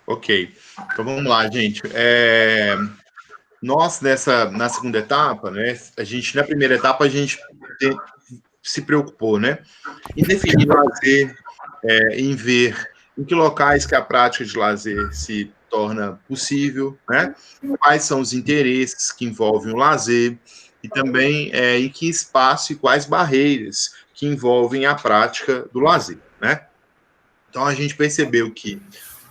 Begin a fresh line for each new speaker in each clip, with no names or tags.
Ok. Então, vamos lá, gente. Nós, na segunda etapa, né, na primeira etapa, a gente se preocupou, né, em definir lazer, em ver em que locais que a prática de lazer se torna possível, né, quais são os interesses que envolvem o lazer, e também em que espaço e quais barreiras que envolvem a prática do lazer, né. Então, a gente percebeu que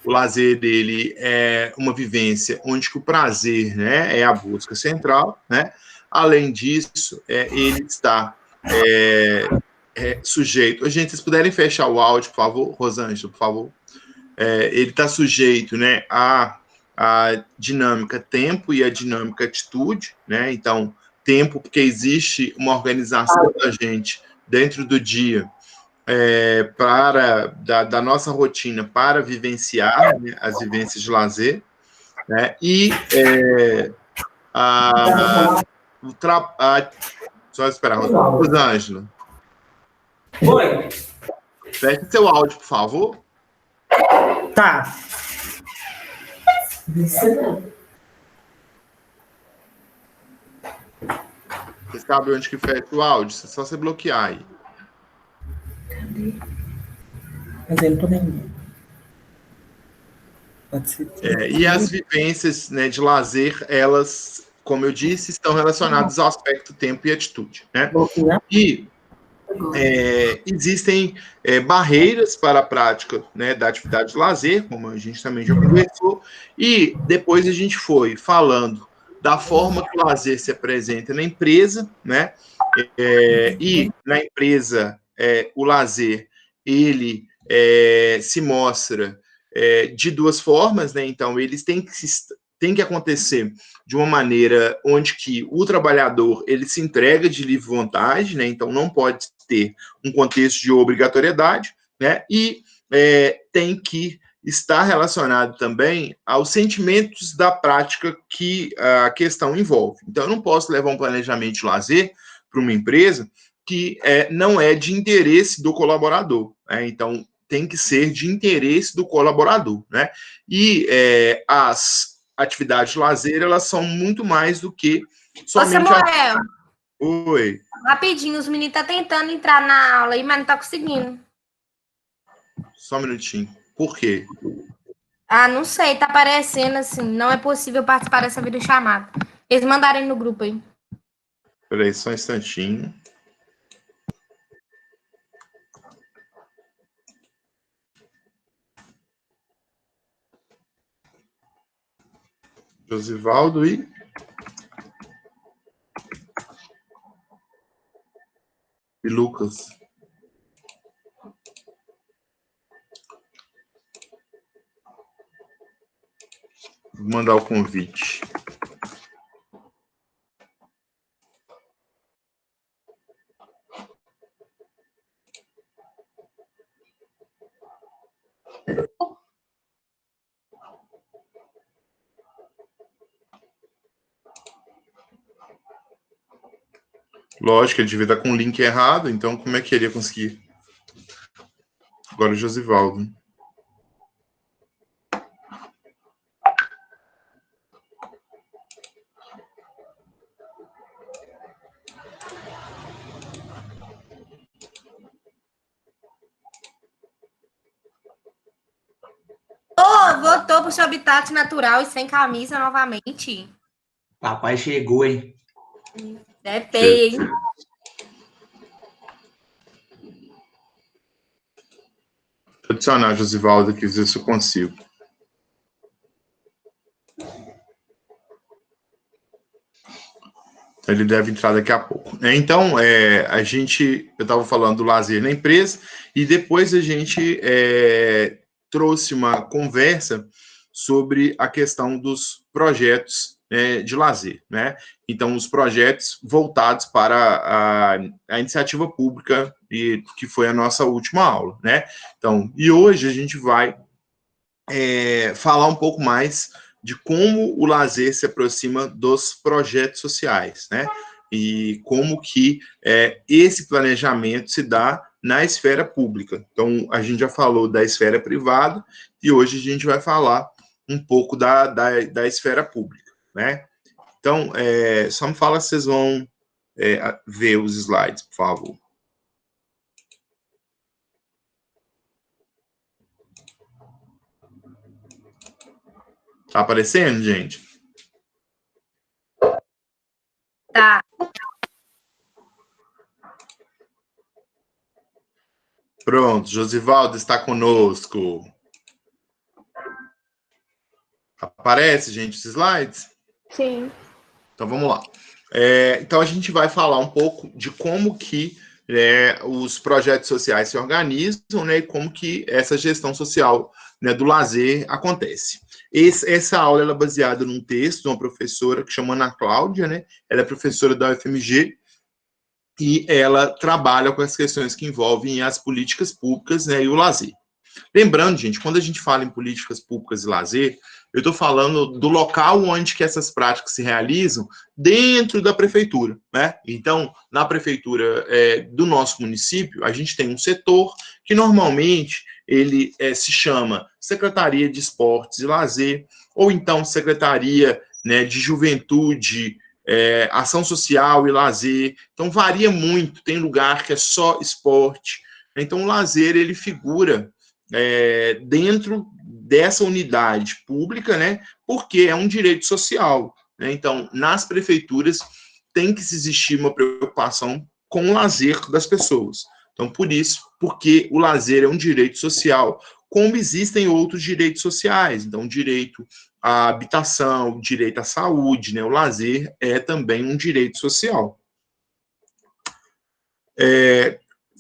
o lazer dele é uma vivência onde que o prazer, né, é a busca central, né? Além disso, ele está sujeito. Gente, vocês puderem fechar o áudio, por favor, Rosângela, por favor. Ele está sujeito, né, à dinâmica tempo e à dinâmica atitude, né? Então, tempo, porque existe uma organização da gente dentro do dia da nossa rotina para vivenciar, né, as vivências de lazer, né? E só esperar, Rosângela.
Oi.
Feche seu áudio, por favor.
Tá.
Você sabe onde que fecha o áudio? É só você bloquear aí.
Mas eu não tô nem. Pode ser.
E as vivências, né, de lazer, elas, como eu disse, estão relacionadas ao aspecto tempo e atitude, né? E existem barreiras para a prática, né, da atividade de lazer, como a gente também já conversou, e depois a gente foi falando da forma que o lazer se apresenta na empresa, né? E na empresa, o lazer, ele se mostra de duas formas, né? Então, eles têm que acontecer de uma maneira onde que o trabalhador ele se entrega de livre vontade, né? Então, não pode ter um contexto de obrigatoriedade, né? E tem que estar relacionado também aos sentimentos da prática que a questão envolve. Então, eu não posso levar um planejamento de lazer para uma empresa que não é de interesse do colaborador, né? Então, tem que ser de interesse do colaborador, né? E as atividades de lazer, elas são muito mais do que somente...
Ô, Samuel.
Oi.
Rapidinho, os meninos estão tentando entrar na aula aí, mas não estão conseguindo.
Só um minutinho. Por quê?
Ah, não sei, tá aparecendo assim, não é possível participar dessa videochamada. Eles mandaram no grupo aí.
Peraí, só um instantinho. Josivaldo e Lucas. Vou mandar o convite. Lógico, ele devia estar com o link errado, então como é que ele ia conseguir? Agora o Josivaldo.
Voltou para o seu habitat natural e sem camisa novamente.
Papai chegou, hein?
É feio, hein?
Vou adicionar Josivaldo aqui, ver se eu consigo. Ele deve entrar daqui a pouco. Então, eu estava falando do lazer na empresa, e depois a gente trouxe uma conversa sobre a questão dos projetos de lazer, né? Então, os projetos voltados para a iniciativa pública, que foi a nossa última aula, né? Então, e hoje a gente vai falar um pouco mais de como o lazer se aproxima dos projetos sociais, né? E como que esse planejamento se dá na esfera pública. Então, a gente já falou da esfera privada e hoje a gente vai falar um pouco da esfera pública, né? Então, só me fala se vocês vão ver os slides, por favor. Tá aparecendo, gente?
Tá.
Pronto, Josivaldo está conosco. Aparece, gente, os slides?
Sim.
Então, vamos lá. Então, a gente vai falar um pouco de como que os projetos sociais se organizam, né, e como que essa gestão social, né, do lazer acontece. Essa aula ela é baseada num texto de uma professora que chama Ana Cláudia, né, ela é professora da UFMG, e ela trabalha com as questões que envolvem as políticas públicas, né, e o lazer. Lembrando, gente, quando a gente fala em políticas públicas e lazer, eu estou falando do local onde que essas práticas se realizam dentro da prefeitura, né? Então, na prefeitura do nosso município, a gente tem um setor que normalmente ele se chama Secretaria de Esportes e Lazer, ou então Secretaria, né, de Juventude, Ação Social e Lazer. Então, varia muito, tem lugar que é só esporte. Então, o lazer, ele figura dentro dessa unidade pública, né, porque é um direito social, né? Então, nas prefeituras tem que existir uma preocupação com o lazer das pessoas. Então, por isso, porque o lazer é um direito social, como existem outros direitos sociais. Então, direito à habitação, direito à saúde, né? O lazer é também um direito social.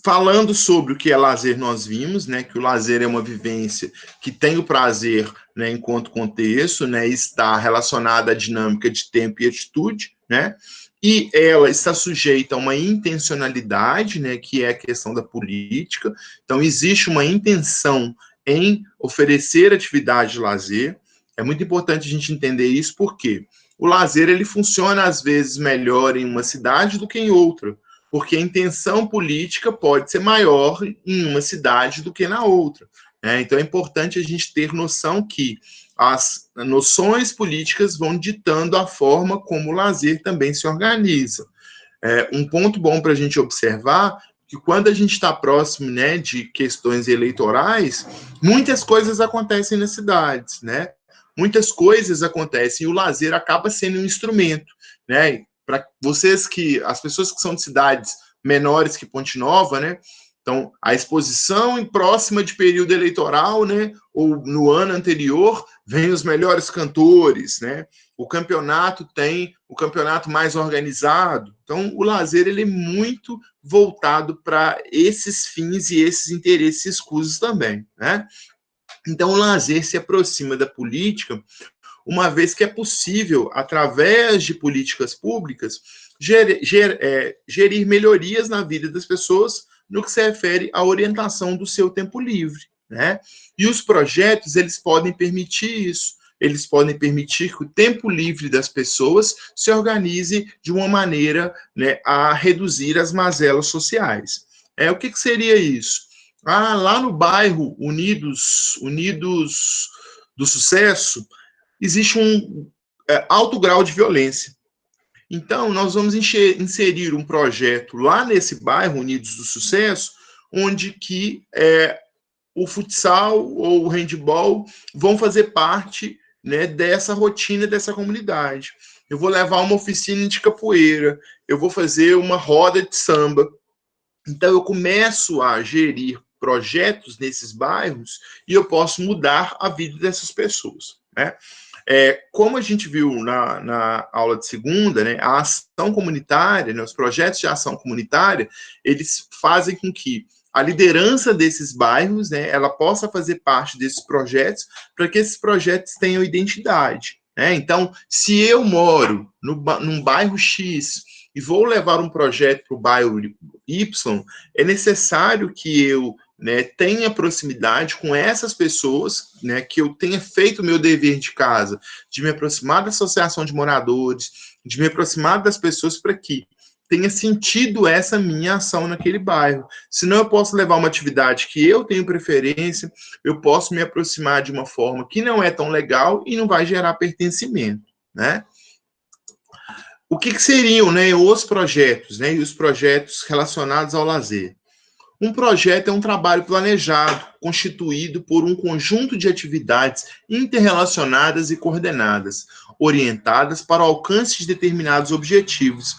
Falando sobre o que é lazer, nós vimos, né, que o lazer é uma vivência que tem o prazer, né, enquanto contexto, né, está relacionada à dinâmica de tempo e atitude, né, e ela está sujeita a uma intencionalidade, né, que é a questão da política. Então, existe uma intenção em oferecer atividade de lazer. É muito importante a gente entender isso, porque o lazer, ele funciona, às vezes, melhor em uma cidade do que em outra, porque a intenção política pode ser maior em uma cidade do que na outra, né? Então, é importante a gente ter noção que as noções políticas vão ditando a forma como o lazer também se organiza. Um ponto bom para a gente observar que quando a gente está próximo, né, de questões eleitorais, muitas coisas acontecem nas cidades, né? Muitas coisas acontecem e o lazer acaba sendo um instrumento, né? Para vocês as pessoas que são de cidades menores que Ponte Nova, né? Então, a exposição próxima de período eleitoral, né? Ou no ano anterior, vem os melhores cantores, né? O campeonato tem o campeonato mais organizado. Então, o lazer, ele é muito voltado para esses fins e esses interesses escusos também, né? Então, o lazer se aproxima da política, uma vez que é possível, através de políticas públicas, gerir melhorias na vida das pessoas no que se refere à orientação do seu tempo livre, né? E os projetos, eles podem permitir isso. Eles podem permitir que o tempo livre das pessoas se organize de uma maneira, né, a reduzir as mazelas sociais. O que seria isso? Lá no bairro Unidos do Sucesso, existe um alto grau de violência. Então, nós vamos inserir um projeto lá nesse bairro, Unidos do Sucesso, onde que o futsal ou o handball vão fazer parte, né, dessa rotina dessa comunidade. Eu vou levar uma oficina de capoeira, eu vou fazer uma roda de samba. Então, eu começo a gerir projetos nesses bairros e eu posso mudar a vida dessas pessoas, né? Como a gente viu na aula de segunda, né, a ação comunitária, né, os projetos de ação comunitária, eles fazem com que a liderança desses bairros, né, ela possa fazer parte desses projetos, para que esses projetos tenham identidade, né? Então, se eu moro num bairro X e vou levar um projeto para o bairro Y, é necessário que eu, né, tenha proximidade com essas pessoas, né, que eu tenha feito o meu dever de casa, de me aproximar da associação de moradores, de me aproximar das pessoas para que tenha sentido essa minha ação naquele bairro. Senão eu posso levar uma atividade que eu tenho preferência, eu posso me aproximar de uma forma que não é tão legal e não vai gerar pertencimento, né? O que seriam, né, os projetos, né, e os projetos relacionados ao lazer? Um projeto é um trabalho planejado, constituído por um conjunto de atividades interrelacionadas e coordenadas, orientadas para o alcance de determinados objetivos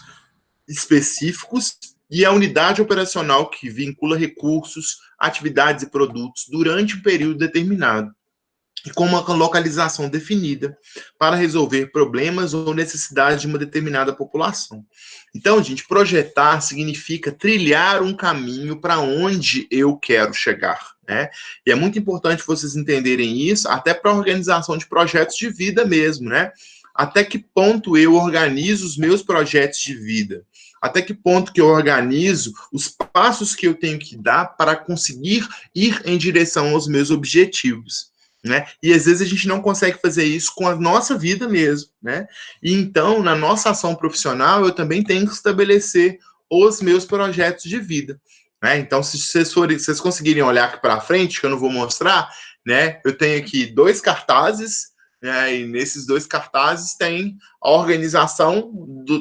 específicos e a unidade operacional que vincula recursos, atividades e produtos durante um período determinado e com uma localização definida para resolver problemas ou necessidades de uma determinada população. Então, gente, projetar significa trilhar um caminho para onde eu quero chegar, né? E é muito importante vocês entenderem isso, até para a organização de projetos de vida mesmo, né? Até que ponto eu organizo os meus projetos de vida? Até que ponto que eu organizo os passos que eu tenho que dar para conseguir ir em direção aos meus objetivos? Né? E às vezes a gente não consegue fazer isso com a nossa vida mesmo, né? E então, na nossa ação profissional, eu também tenho que estabelecer os meus projetos de vida, né? Então, se vocês conseguirem olhar aqui para frente, que eu não vou mostrar, né? Eu tenho aqui 2 cartazes, né? E nesses 2 cartazes tem a organização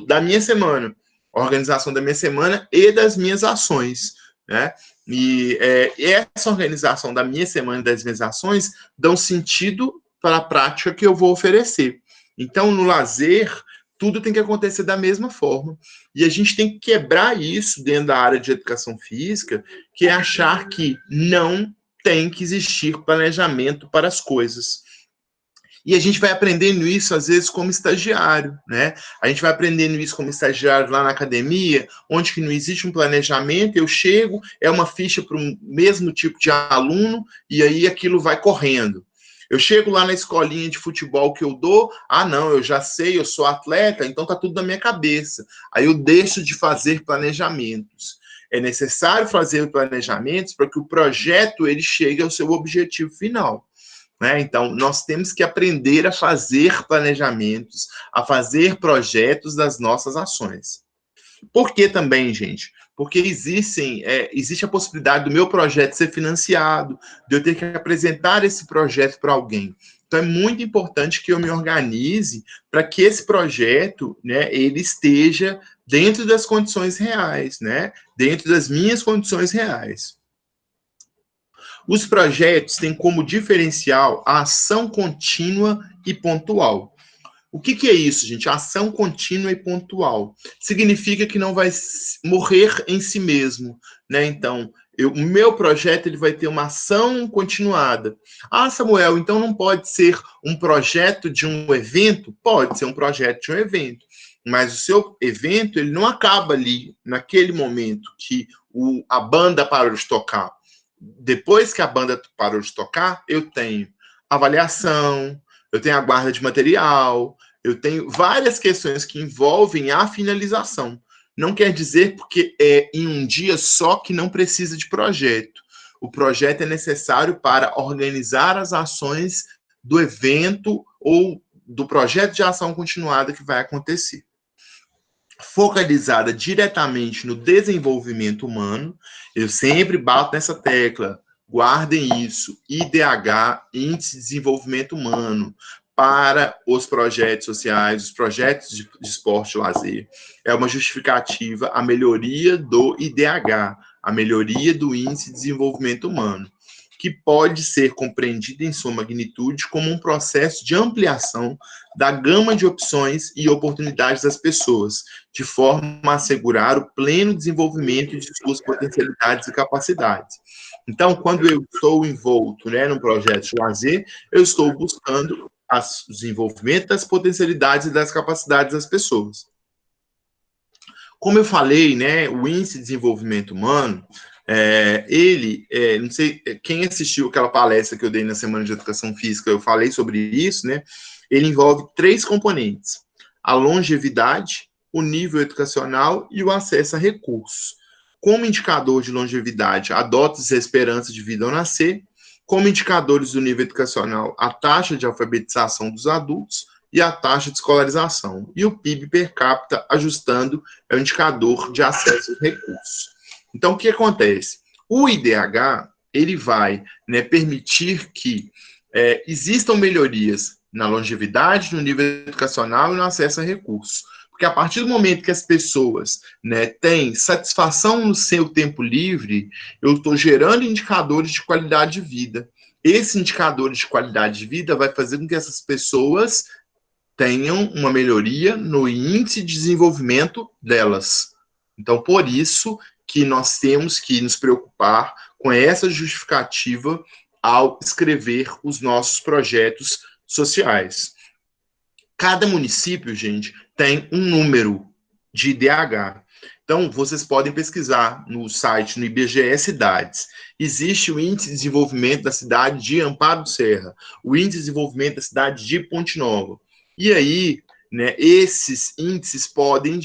da minha semana, a organização da minha semana e das minhas ações, né? E essa organização da minha semana e das minhas ações dão sentido para a prática que eu vou oferecer. Então, no lazer, tudo tem que acontecer da mesma forma. E a gente tem que quebrar isso dentro da área de educação física, que é achar que não tem que existir planejamento para as coisas. E a gente vai aprendendo isso, às vezes, como estagiário, né? A gente vai aprendendo isso como estagiário lá na academia, onde que não existe um planejamento, eu chego, é uma ficha para o mesmo tipo de aluno, e aí aquilo vai correndo. Eu chego lá na escolinha de futebol que eu dou, não, eu já sei, eu sou atleta, então tá tudo na minha cabeça. Aí eu deixo de fazer planejamentos. É necessário fazer planejamentos para que o projeto ele chegue ao seu objetivo final. Né? Então, nós temos que aprender a fazer planejamentos, a fazer projetos das nossas ações. Por que também, gente? Porque existe a possibilidade do meu projeto ser financiado, de eu ter que apresentar esse projeto para alguém. Então, é muito importante que eu me organize para que esse projeto, né, ele esteja dentro das condições reais, né? Dentro das minhas condições reais. Os projetos têm como diferencial a ação contínua e pontual. O que é isso, gente? Ação contínua e pontual. Significa que não vai morrer em si mesmo, né? Então, o meu projeto ele vai ter uma ação continuada. Samuel, então não pode ser um projeto de um evento? Pode ser um projeto de um evento. Mas o seu evento ele não acaba ali, naquele momento que a banda parou de tocar. Depois que a banda parou de tocar, eu tenho avaliação, eu tenho a guarda de material, eu tenho várias questões que envolvem a finalização. Não quer dizer porque é em um dia só que não precisa de projeto. O projeto é necessário para organizar as ações do evento ou do projeto de ação continuada que vai acontecer. Focalizada diretamente no desenvolvimento humano, eu sempre bato nessa tecla, guardem isso, IDH, Índice de Desenvolvimento Humano, para os projetos sociais, os projetos de esporte e lazer. É uma justificativa a melhoria do IDH, a melhoria do Índice de Desenvolvimento Humano, que pode ser compreendida em sua magnitude como um processo de ampliação da gama de opções e oportunidades das pessoas, de forma a assegurar o pleno desenvolvimento de suas potencialidades e capacidades. Então, quando eu estou envolto, né, num projeto de lazer, eu estou buscando o desenvolvimento das potencialidades e das capacidades das pessoas. Como eu falei, né, o Índice de Desenvolvimento Humano, não sei quem assistiu aquela palestra que eu dei na Semana de Educação Física, eu falei sobre isso, né? Ele envolve 3 componentes: a longevidade, o nível educacional e o acesso a recursos. Como indicador de longevidade, a dotes e esperança de vida ao nascer. Como indicadores do nível educacional, a taxa de alfabetização dos adultos. e a taxa de escolarização. E o PIB per capita ajustando é o indicador de acesso aos recursos. Então, o que acontece? O IDH, ele vai, né, permitir que existam melhorias na longevidade, no nível educacional e no acesso a recursos. Porque a partir do momento que as pessoas, né, têm satisfação no seu tempo livre, eu estou gerando indicadores de qualidade de vida. Esse indicador de qualidade de vida vai fazer com que essas pessoas tenham uma melhoria no índice de desenvolvimento delas. Então, por isso que nós temos que nos preocupar com essa justificativa ao escrever os nossos projetos sociais. Cada município, gente, tem um número de IDH. Então, vocês podem pesquisar no site, no IBGE Cidades. Existe o Índice de Desenvolvimento da cidade de Amparo do Serra, o Índice de Desenvolvimento da cidade de Ponte Nova. E aí, né, esses índices podem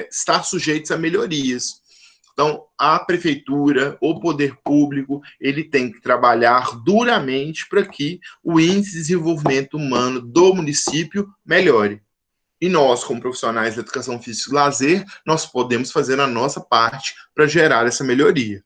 estar sujeitos a melhorias. Então, a prefeitura, o poder público, ele tem que trabalhar duramente para que o índice de desenvolvimento humano do município melhore. E nós, como profissionais da educação física e lazer, nós podemos fazer a nossa parte para gerar essa melhoria.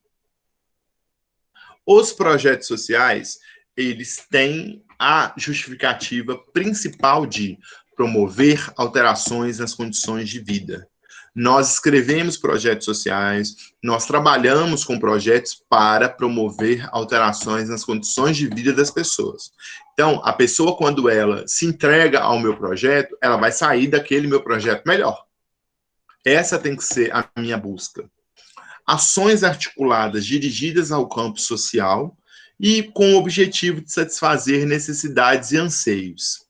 Os projetos sociais, eles têm a justificativa principal de promover alterações nas condições de vida. Nós escrevemos projetos sociais, nós trabalhamos com projetos para promover alterações nas condições de vida das pessoas. Então, a pessoa, quando ela se entrega ao meu projeto, ela vai sair daquele meu projeto melhor. Essa tem que ser a minha busca. Ações articuladas dirigidas ao campo social e com o objetivo de satisfazer necessidades e anseios.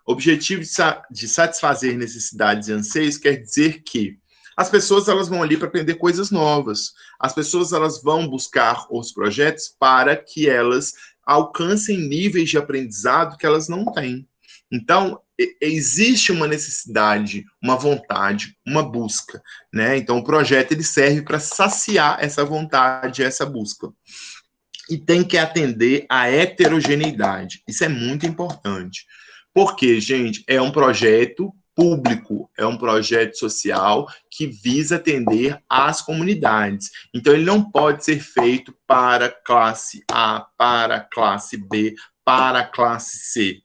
Objetivo de satisfazer necessidades e anseios quer dizer que as pessoas elas vão ali para aprender coisas novas. As pessoas elas vão buscar os projetos para que elas alcancem níveis de aprendizado que elas não têm. Então, existe uma necessidade, uma vontade, uma busca, né? Então, o projeto ele serve para saciar essa vontade, essa busca. E tem que atender à heterogeneidade. Isso é muito importante. Porque, gente, é um projeto público, é um projeto social que visa atender às comunidades. Então, ele não pode ser feito para classe A, para classe B, para classe C.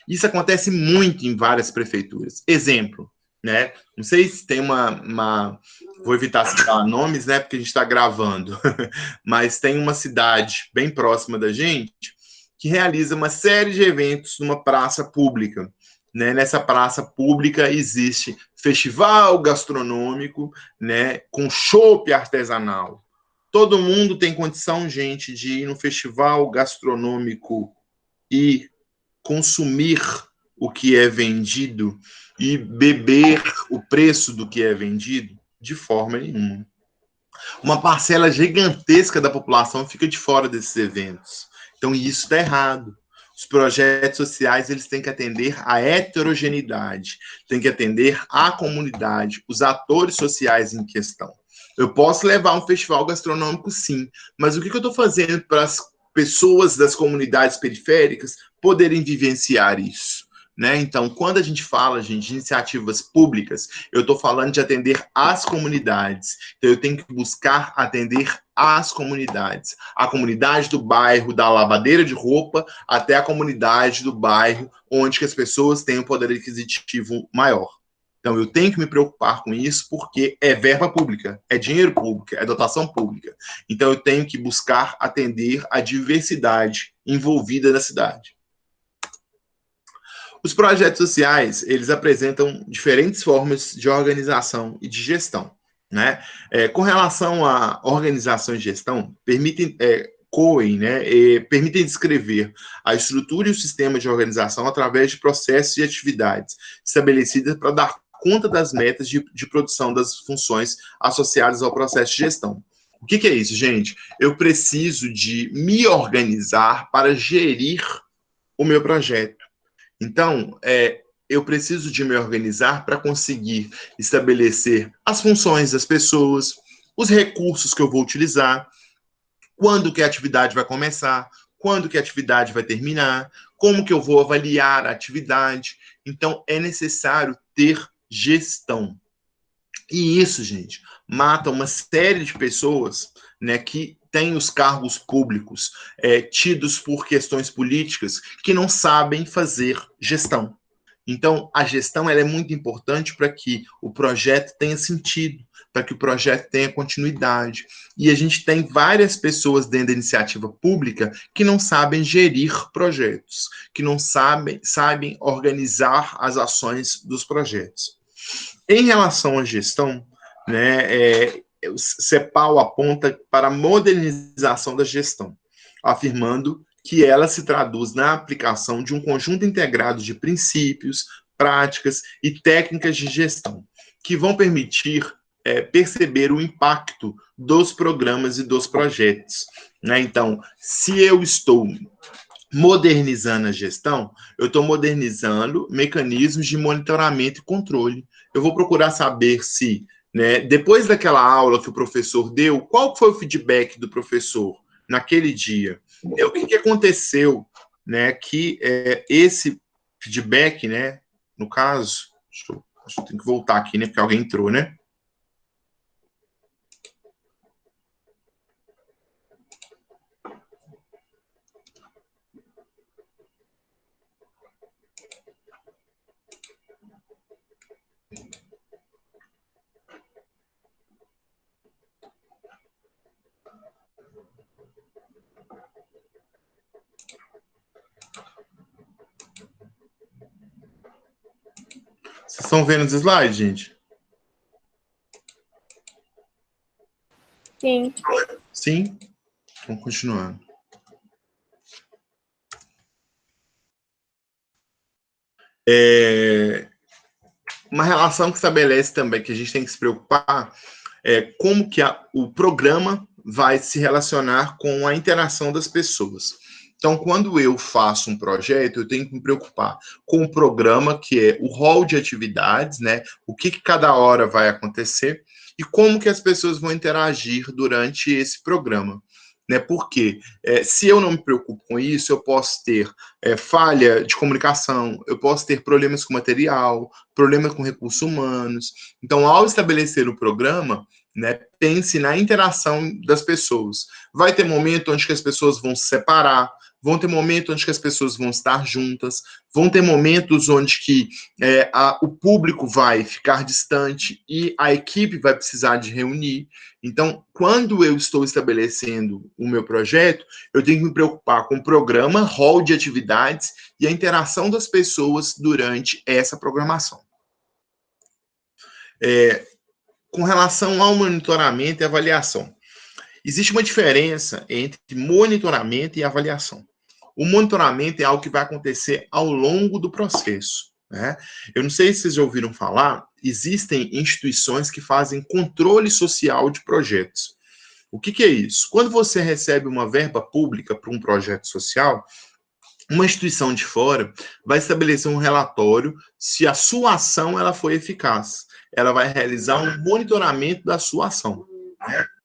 Isso acontece muito em várias prefeituras. Exemplo, né? Não sei se tem vou evitar citar nomes, né? Porque a gente está gravando. Mas tem uma cidade bem próxima da gente que realiza uma série de eventos numa praça pública. Né? Nessa praça pública existe festival gastronômico, né? Com chopp artesanal. Todo mundo tem condição, gente, de ir no festival gastronômico e consumir o que é vendido e beber o preço do que é vendido? De forma nenhuma. Uma parcela gigantesca da população fica de fora desses eventos. Então, isso está errado. Os projetos sociais eles têm que atender à heterogeneidade, têm que atender à comunidade, os atores sociais em questão. Eu posso levar um festival gastronômico, sim, mas o que eu estou fazendo para as pessoas das comunidades periféricas poderem vivenciar isso? Né? Então, quando a gente fala, gente, de iniciativas públicas, eu estou falando de atender às comunidades. Então, eu tenho que buscar atender às comunidades. A comunidade do bairro da lavadeira de roupa até a comunidade do bairro onde que as pessoas têm um poder aquisitivo maior. Então, eu tenho que me preocupar com isso porque é verba pública, é dinheiro público, é dotação pública. Então, eu tenho que buscar atender a diversidade envolvida na cidade. Os projetos sociais, eles apresentam diferentes formas de organização e de gestão, né? Com relação à organização e gestão, permitem descrever a estrutura e o sistema de organização através de processos e atividades estabelecidas para dar conta das metas de produção das funções associadas ao processo de gestão. O que é isso, gente? Eu preciso de me organizar para gerir o meu projeto. Então, eu preciso de me organizar para conseguir estabelecer as funções das pessoas, os recursos que eu vou utilizar, quando que a atividade vai começar, quando que a atividade vai terminar, como que eu vou avaliar a atividade. Então, é necessário ter gestão. E isso, gente, mata uma série de pessoas, né, que têm os cargos públicos tidos por questões políticas que não sabem fazer gestão. Então, a gestão ela é muito importante para que o projeto tenha sentido, para que o projeto tenha continuidade. E a gente tem várias pessoas dentro da iniciativa pública que não sabem gerir projetos, que não sabem organizar as ações dos projetos. Em relação à gestão, né, o CEPAL aponta para a modernização da gestão, afirmando que ela se traduz na aplicação de um conjunto integrado de princípios, práticas e técnicas de gestão, que vão permitir perceber o impacto dos programas e dos projetos. Né? Então, se eu estou modernizando a gestão, eu estou modernizando mecanismos de monitoramento e controle. Eu vou procurar saber se, né, depois daquela aula que o professor deu, qual foi o feedback do professor naquele dia? O que aconteceu, né, que esse feedback, né, no caso, acho que eu tenho que voltar aqui, né, porque alguém entrou, né? Vocês estão vendo os slides, gente?
Sim.
Sim? Vamos continuando. Uma relação que estabelece também que a gente tem que se preocupar como que o programa vai se relacionar com a interação das pessoas. Então, quando eu faço um projeto, eu tenho que me preocupar com o programa, que é o rol de atividades, né? O que cada hora vai acontecer e como que as pessoas vão interagir durante esse programa. Né? Porque se eu não me preocupo com isso, eu posso ter falha de comunicação, eu posso ter problemas com material, problemas com recursos humanos. Então, ao estabelecer o programa, né, pense na interação das pessoas. Vai ter momento onde que as pessoas vão se separar, vão ter momentos onde que as pessoas vão estar juntas, vão ter momentos onde que o público vai ficar distante e a equipe vai precisar de reunir. Então, quando eu estou estabelecendo o meu projeto, eu tenho que me preocupar com o programa, rol de atividades e a interação das pessoas durante essa programação. Com relação ao monitoramento e avaliação, existe uma diferença entre monitoramento e avaliação. O monitoramento é algo que vai acontecer ao longo do processo. Né? Eu não sei se vocês já ouviram falar, existem instituições que fazem controle social de projetos. O que é isso? Quando você recebe uma verba pública para um projeto social, uma instituição de fora vai estabelecer um relatório se a sua ação ela foi eficaz. Ela vai realizar um monitoramento da sua ação.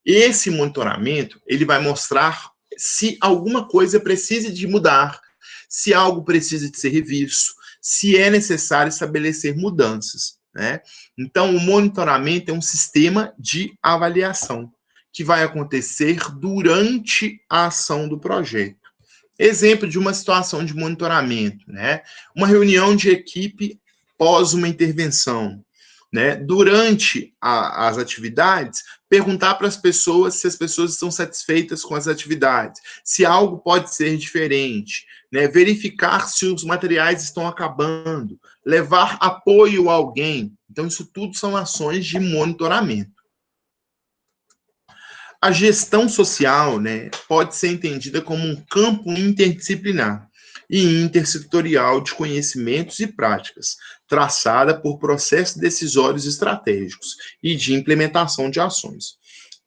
Esse monitoramento ele vai mostrar se alguma coisa precisa de mudar, se algo precisa de ser revisto, se é necessário estabelecer mudanças. Né? Então, o monitoramento é um sistema de avaliação que vai acontecer durante a ação do projeto. Exemplo de uma situação de monitoramento, né? Uma reunião de equipe pós uma intervenção. Né? Durante as atividades, perguntar para as pessoas se as pessoas estão satisfeitas com as atividades, se algo pode ser diferente, né? Verificar se os materiais estão acabando, levar apoio a alguém. Então, isso tudo são ações de monitoramento. A gestão social, né, pode ser entendida como um campo interdisciplinar e intersetorial de conhecimentos e práticas, traçada por processos decisórios estratégicos e de implementação de ações.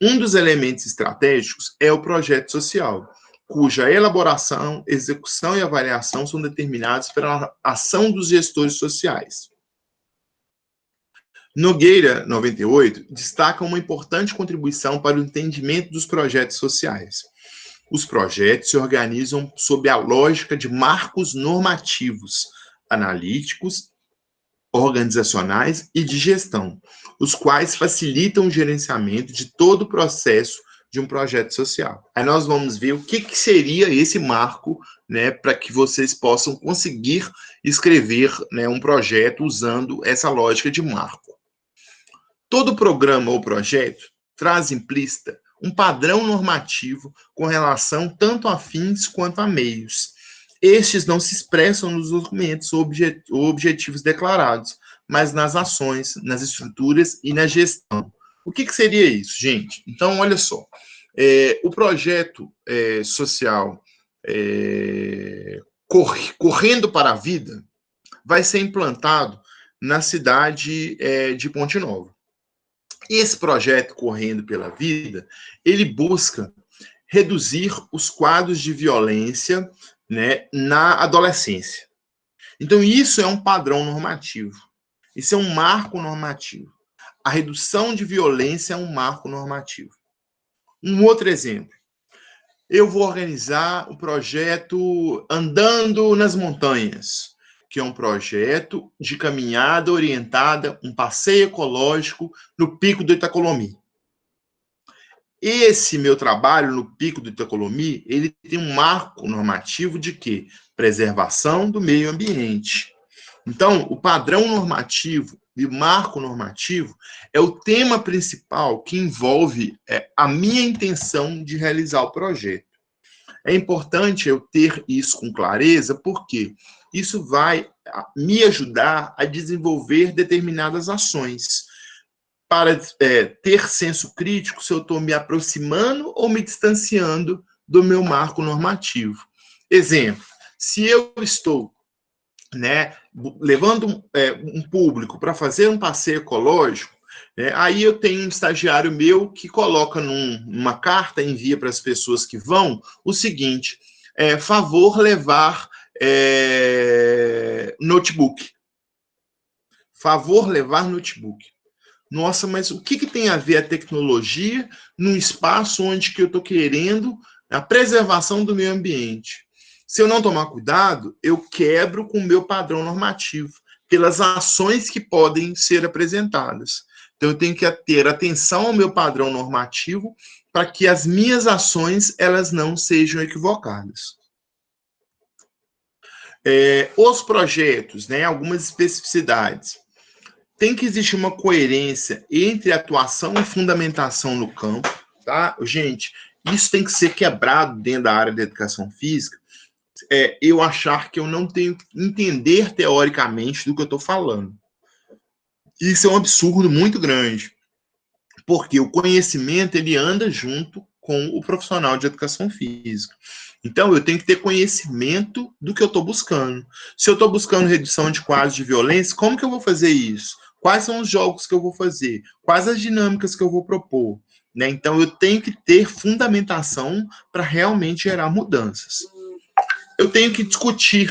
Um dos elementos estratégicos é o projeto social, cuja elaboração, execução e avaliação são determinados pela ação dos gestores sociais. Nogueira, 98, destaca uma importante contribuição para o entendimento dos projetos sociais. Os projetos se organizam sob a lógica de marcos normativos, analíticos, organizacionais e de gestão, os quais facilitam o gerenciamento de todo o processo de um projeto social. Aí nós vamos ver o que seria esse marco, né, para que vocês possam conseguir escrever, né, um projeto usando essa lógica de marco. Todo programa ou projeto traz implícita um padrão normativo com relação tanto a fins quanto a meios. Estes não se expressam nos documentos ou objetivos declarados, mas nas ações, nas estruturas e na gestão. O que seria isso, gente? Então, olha só. O projeto social Correndo para a Vida vai ser implantado na cidade de Ponte Nova. Esse projeto Correndo pela Vida, ele busca reduzir os quadros de violência, né, na adolescência. Então, isso é um padrão normativo. Isso é um marco normativo. A redução de violência é um marco normativo. Um outro exemplo. Eu vou organizar o projeto Andando nas Montanhas, que é um projeto de caminhada orientada, um passeio ecológico no Pico do Itacolomi. Esse meu trabalho no Pico do Itacolomi, ele tem um marco normativo de quê? Preservação do meio ambiente. Então, o padrão normativo e o marco normativo é o tema principal que envolve a minha intenção de realizar o projeto. É importante eu ter isso com clareza, porque isso vai me ajudar a desenvolver determinadas ações. Para ter senso crítico, se eu estou me aproximando ou me distanciando do meu marco normativo. Exemplo, se eu estou, né, levando um público para fazer um passeio ecológico, aí eu tenho um estagiário meu que coloca numa carta, envia para as pessoas que vão, o seguinte, favor levar notebook. Favor levar notebook. Nossa, mas o que tem a ver a tecnologia num espaço onde que eu estou querendo a preservação do meio ambiente? Se eu não tomar cuidado, eu quebro com o meu padrão normativo, pelas ações que podem ser apresentadas. Então, eu tenho que ter atenção ao meu padrão normativo para que as minhas ações elas não sejam equivocadas. Os projetos, né, algumas especificidades. Tem que existir uma coerência entre atuação e fundamentação no campo, tá? Gente, isso tem que ser quebrado dentro da área da educação física. Eu achar que eu não tenho que entender teoricamente do que eu estou falando. Isso é um absurdo muito grande, porque o conhecimento ele anda junto com o profissional de educação física. Então, eu tenho que ter conhecimento do que eu estou buscando. Se eu estou buscando redução de quadros de violência, como que eu vou fazer isso? Quais são os jogos que eu vou fazer? Quais as dinâmicas que eu vou propor? Né? Então, eu tenho que ter fundamentação para realmente gerar mudanças. Eu tenho que discutir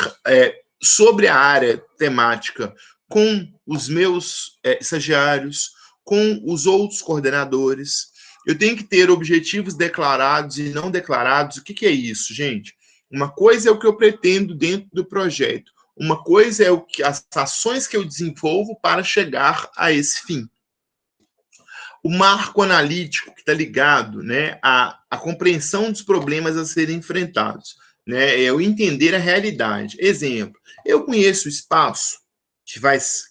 sobre a área temática com os meus estagiários, com os outros coordenadores. Eu tenho que ter objetivos declarados e não declarados. O que é isso, gente? Uma coisa é o que eu pretendo dentro do projeto. Uma coisa é as ações que eu desenvolvo para chegar a esse fim. O marco analítico que está ligado, né, à compreensão dos problemas a serem enfrentados. Né, é o entender a realidade. Exemplo, eu conheço o espaço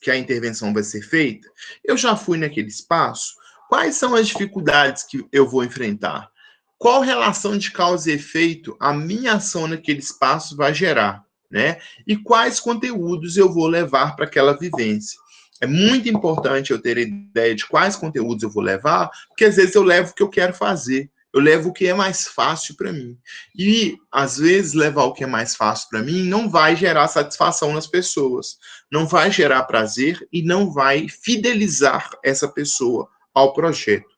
que a intervenção vai ser feita, eu já fui naquele espaço, quais são as dificuldades que eu vou enfrentar? Qual relação de causa e efeito a minha ação naquele espaço vai gerar? Né? E quais conteúdos eu vou levar para aquela vivência. É muito importante eu ter ideia de quais conteúdos eu vou levar, porque às vezes eu levo o que eu quero fazer, eu levo o que é mais fácil para mim. E, às vezes, levar o que é mais fácil para mim não vai gerar satisfação nas pessoas, não vai gerar prazer e não vai fidelizar essa pessoa ao projeto.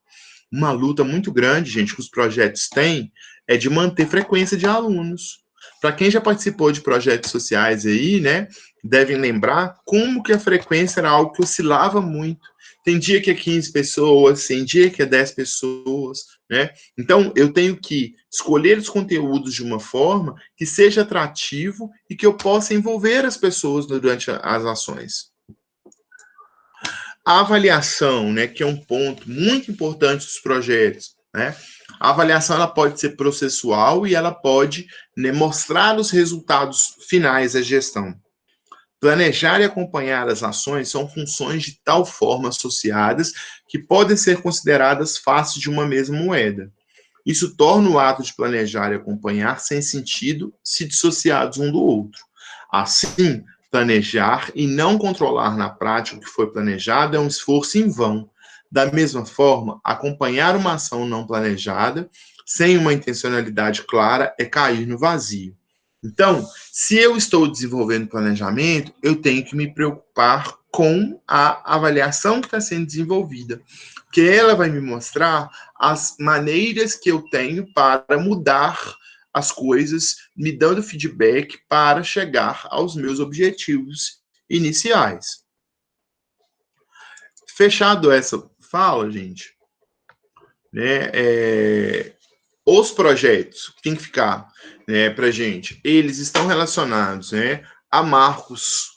Uma luta muito grande, gente, que os projetos têm é de manter frequência de alunos. Para quem já participou de projetos sociais aí, né, devem lembrar como que a frequência era algo que oscilava muito. tem dia que é 15 pessoas, tem dia que é 10 pessoas, né? Então, eu tenho que escolher os conteúdos de uma forma que seja atrativo e que eu possa envolver as pessoas durante as ações. A avaliação, né, que é um ponto muito importante dos projetos, né? A avaliação ela pode ser processual e ela pode, né, mostrar os resultados finais da gestão. Planejar e acompanhar as ações são funções de tal forma associadas que podem ser consideradas faces de uma mesma moeda. Isso torna o ato de planejar e acompanhar sem sentido se dissociados um do outro. Assim, planejar e não controlar na prática o que foi planejado é um esforço em vão. Da mesma forma, acompanhar uma ação não planejada, sem uma intencionalidade clara, é cair no vazio. Então, se eu estou desenvolvendo planejamento, eu tenho que me preocupar com a avaliação que está sendo desenvolvida, porque ela vai me mostrar as maneiras que eu tenho para mudar as coisas, me dando feedback para chegar aos meus objetivos iniciais. Fechado essa fala, gente, né, os projetos que tem que ficar, né, para gente, eles estão relacionados, né, a marcos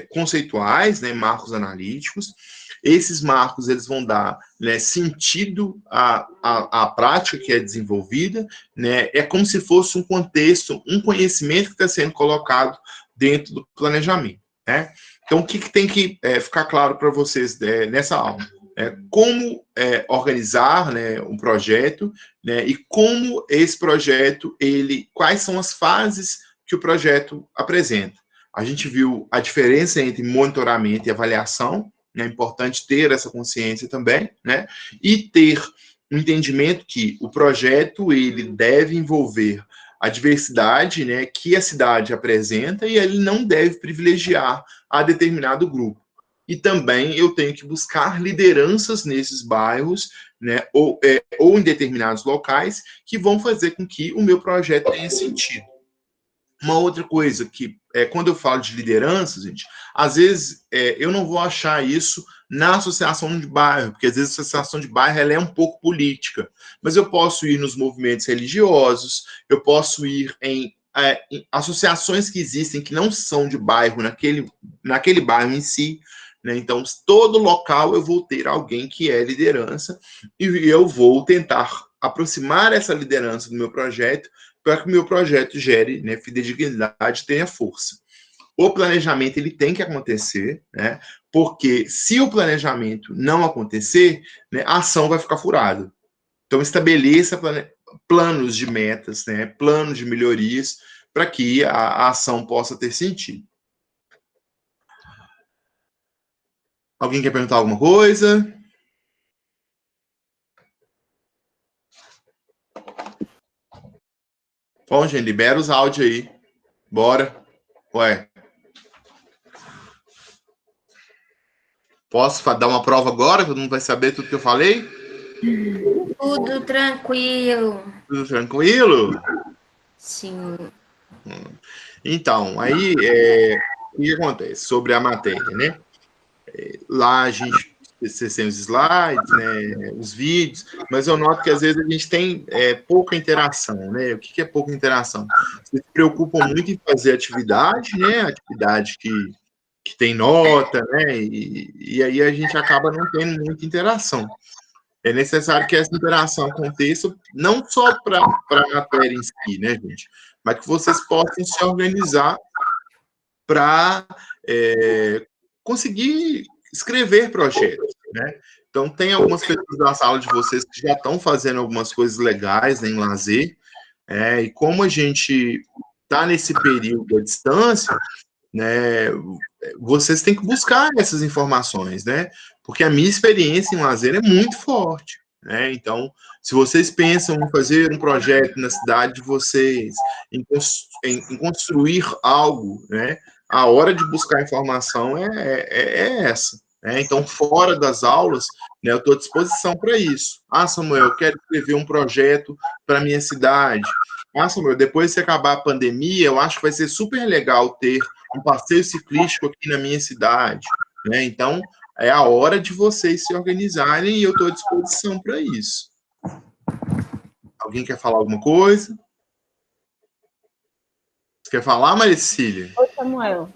conceituais, né, marcos analíticos. Esses marcos eles vão dar, né, sentido à prática que é desenvolvida, né, é como se fosse um contexto, um conhecimento que está sendo colocado dentro do planejamento, né? Então, o que tem que ficar claro para vocês nessa aula? Como organizar, né, um projeto, né, e como esse projeto, quais são as fases que o projeto apresenta. A gente viu a diferença entre monitoramento e avaliação, né, é importante ter essa consciência também, né, e ter um entendimento que o projeto ele deve envolver a diversidade, né, que a cidade apresenta e ele não deve privilegiar a determinado grupo. E também eu tenho que buscar lideranças nesses bairros, né, ou em determinados locais, que vão fazer com que o meu projeto tenha sentido. Uma outra coisa que, quando eu falo de liderança, gente, às vezes eu não vou achar isso na associação de bairro, porque às vezes a associação de bairro ela é um pouco política, mas eu posso ir nos movimentos religiosos, eu posso ir em associações que existem que não são de bairro, naquele bairro em si, né? Então, todo local eu vou ter alguém que é liderança e eu vou tentar aproximar essa liderança do meu projeto para que o meu projeto gere, né, fidedignidade, tenha força. O planejamento ele tem que acontecer, né? Porque se o planejamento não acontecer, né, a ação vai ficar furada. Então, estabeleça planos de metas, né, planos de melhorias, para que a ação possa ter sentido. Alguém quer perguntar alguma coisa? Bom, gente, libera os áudios aí. Bora. Ué. Posso dar uma prova agora? Todo mundo vai saber tudo que eu falei?
Tudo tranquilo.
Tudo tranquilo?
Sim.
Então, aí, o que acontece sobre a matéria, né? Lá a gente tem os slides, né, os vídeos, mas eu noto que às vezes a gente tem pouca interação, né? O que é pouca interação? Vocês se preocupam muito em fazer atividade, né? Atividade que tem nota, né? E aí a gente acaba não tendo muita interação. É necessário que essa interação aconteça não só para a matéria em si, né, gente? Mas que vocês possam se organizar para conseguir escrever projetos, né? Então, tem algumas pessoas da sala de vocês que já estão fazendo algumas coisas legais, né, em lazer, e como a gente está nesse período à distância, né, vocês têm que buscar essas informações, né? Porque a minha experiência em lazer é muito forte, né? Então, se vocês pensam em fazer um projeto na cidade de vocês, em construir algo, né? A hora de buscar informação é essa, né? Então, fora das aulas, né, eu estou à disposição para isso. Ah, Samuel, eu quero escrever um projeto para a minha cidade. Ah, Samuel, depois que acabar a pandemia, eu acho que vai ser super legal ter um passeio ciclístico aqui na minha cidade, né? Então, é a hora de vocês se organizarem e eu estou à disposição para isso. Alguém quer falar alguma coisa? Você quer falar, Maricília?
Oi, Samuel.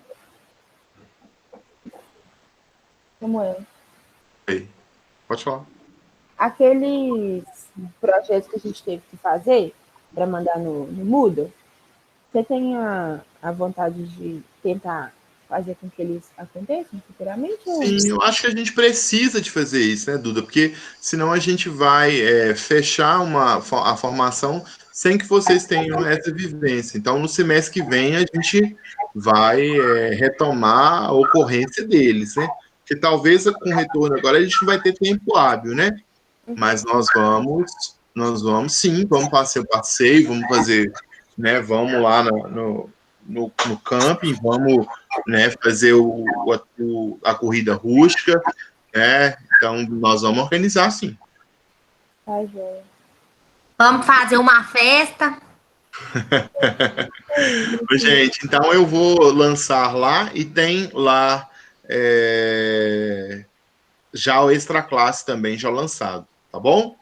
Oi. Pode falar.
Aqueles projetos que a gente teve que fazer para mandar no Moodle, você tem a vontade de tentar fazer com que eles aconteçam futuramente?
Sim, eu acho que a gente precisa de fazer isso, né, Duda? Porque senão a gente vai fechar a formação sem que vocês tenham essa vivência. Então, no semestre que vem, a gente vai retomar a ocorrência deles, né? Porque talvez com o retorno agora a gente não vai ter tempo hábil, né? Mas nós vamos sim, vamos fazer o passeio, vamos fazer, né? Vamos lá no camping, vamos, né, fazer a corrida rústica, né? Então nós vamos organizar sim.
Tá, joia.
Vamos fazer uma festa.
Gente, então eu vou lançar lá e tem lá já o Extra Classe também já lançado, tá bom?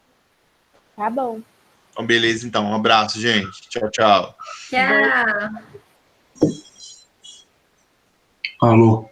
Tá bom.
Então, beleza, então. Um abraço, gente. Tchau, tchau.
Tchau.
Alô.